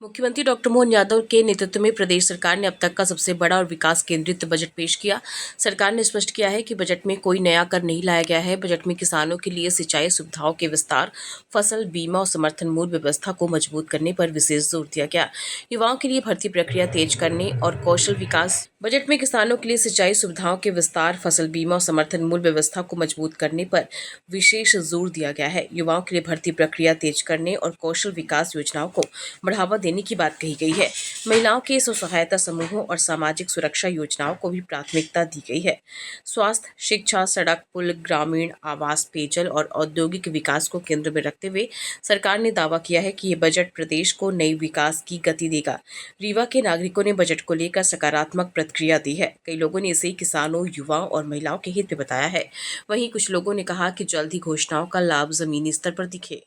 मुख्यमंत्री डॉक्टर मोहन यादव के नेतृत्व में प्रदेश सरकार ने अब तक का सबसे बड़ा और विकास केंद्रित बजट पेश किया। सरकार ने स्पष्ट किया है कि बजट में कोई नया कर नहीं लाया गया है। बजट में किसानों के लिए सिंचाई सुविधाओं के विस्तार, फसल बीमा और समर्थन मूल्य व्यवस्था को मजबूत करने पर विशेष जोर दिया गया। युवाओं के लिए भर्ती प्रक्रिया तेज करने और कौशल विकास। बजट में किसानों के लिए सिंचाई सुविधाओं के विस्तार, फसल बीमा और समर्थन मूल्य व्यवस्था को मजबूत करने पर विशेष जोर दिया गया है। युवाओं के लिए भर्ती प्रक्रिया तेज करने और कौशल विकास योजनाओं को बढ़ावा देने की बात कही गई है। महिलाओं के स्व सहायता समूहों और सामाजिक सुरक्षा योजनाओं को भी प्राथमिकता दी गई है। स्वास्थ्य, शिक्षा, सड़क, पुल, ग्रामीण आवास, पेयजल और औद्योगिक विकास को केंद्र में रखते हुए सरकार ने दावा किया है कि ये बजट प्रदेश को नई विकास की गति देगा। रीवा के नागरिकों ने बजट को लेकर सकारात्मक प्रतिक्रिया दी है। कई लोगों ने इसे किसानों, युवाओं और महिलाओं के हित में बताया है। वहीं कुछ लोगों ने कहा कि जल्द ही घोषणाओं का लाभ जमीनी स्तर पर दिखे।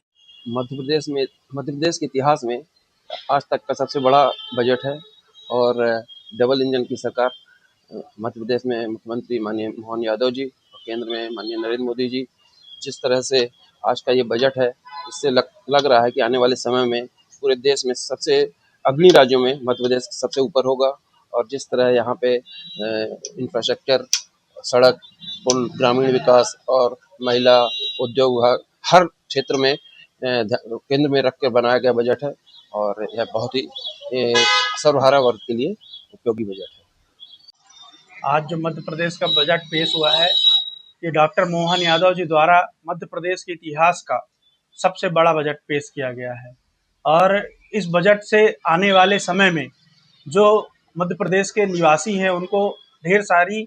मध्य प्रदेश के इतिहास में आज तक का सबसे बड़ा बजट है और डबल इंजन की सरकार मध्य प्रदेश में मुख्यमंत्री माननीय मोहन यादव जी और केंद्र में माननीय नरेंद्र मोदी जी जिस तरह से आज का ये बजट है, इससे लग रहा है कि आने वाले समय में पूरे देश में सबसे अग्रणी राज्यों में मध्य प्रदेश सबसे ऊपर होगा। और जिस तरह यहाँ पे इंफ्रास्ट्रक्चर, सड़क, पुल, ग्रामीण विकास और महिला, उद्योग विभाग हर क्षेत्र में केंद्र में रख कर बनाया गया बजट है और यह बहुत ही सर्वहारा वर्ग के लिए उपयोगी बजट है। आज जो मध्य प्रदेश का बजट पेश हुआ है, ये डॉक्टर मोहन यादव जी द्वारा मध्य प्रदेश के इतिहास का सबसे बड़ा बजट पेश किया गया है और इस बजट से आने वाले समय में जो मध्य प्रदेश के निवासी हैं उनको ढेर सारी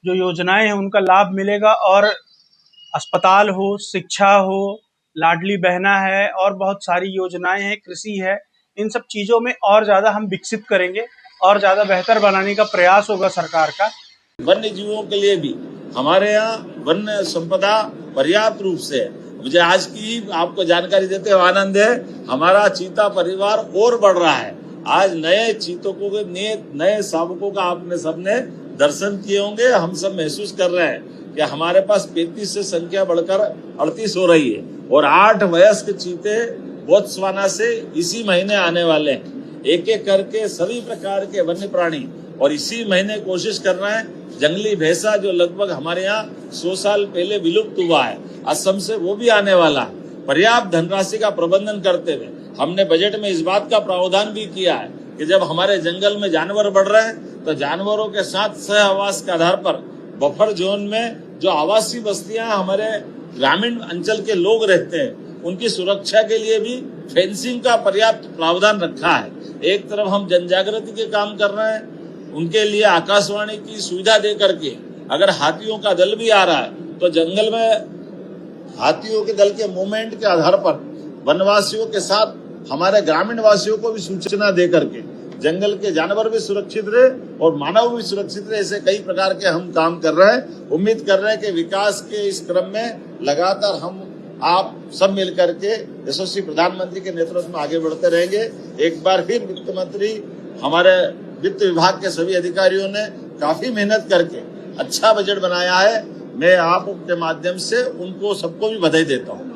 जो योजनाएं हैं उनका लाभ मिलेगा और अस्पताल हो, शिक्षा हो, लाडली बहना है और बहुत सारी योजनाएं हैं, कृषि है, इन सब चीज़ों में और ज़्यादा हम विकसित करेंगे और ज़्यादा बेहतर बनाने का प्रयास होगा सरकार का। वन्य जीवों के लिए भी हमारे यहाँ वन्य संपदा पर्याप्त रूप से है। मुझे आज की आपको जानकारी देते हुए आनंद है, हमारा चीता परिवार और बढ़ रहा है। आज नए चीतों को, नए शावकों का आपने सबने दर्शन किए होंगे। हम सब महसूस कर रहे हैं कि हमारे पास 35 से संख्या बढ़कर 38 हो रही है और 8 वयस्क चीते बोत्सवाना से इसी महीने आने वाले हैं। एक एक करके सभी प्रकार के वन्य प्राणी, और इसी महीने कोशिश कर रहे हैं जंगली भैंसा जो लगभग हमारे यहाँ 100 साल पहले विलुप्त हुआ है, असम से वो भी आने वाला है। पर्याप्त धनराशि का प्रबंधन करते हुए हमने बजट में इस बात का प्रावधान भी किया है कि जब हमारे जंगल में जानवर बढ़ रहे हैं तो जानवरों के साथ सह आवास के आधार पर बफर जोन में जो आवासीय बस्तियां हमारे ग्रामीण अंचल के लोग रहते हैं उनकी सुरक्षा के लिए भी फेंसिंग का पर्याप्त प्रावधान रखा है। एक तरफ हम जनजागृति के काम कर रहे हैं, उनके लिए आकाशवाणी की सुविधा दे करके अगर हाथियों का दल भी आ रहा है तो जंगल में हाथियों के दल के मूवमेंट के आधार पर वनवासियों के साथ हमारे ग्रामीण वासियों को भी सूचना दे करके जंगल के जानवर भी सुरक्षित रहे और मानव भी सुरक्षित रहे। ऐसे कई प्रकार के हम काम कर रहे हैं। उम्मीद कर रहे हैं कि विकास के इस क्रम में लगातार हम आप सब मिल करके यशस्वी प्रधानमंत्री के नेतृत्व में आगे बढ़ते रहेंगे। एक बार फिर वित्त मंत्री, हमारे वित्त विभाग के सभी अधिकारियों ने काफी मेहनत करके अच्छा बजट बनाया है। मैं आपके माध्यम से उनको सबको भी बधाई देता हूँ।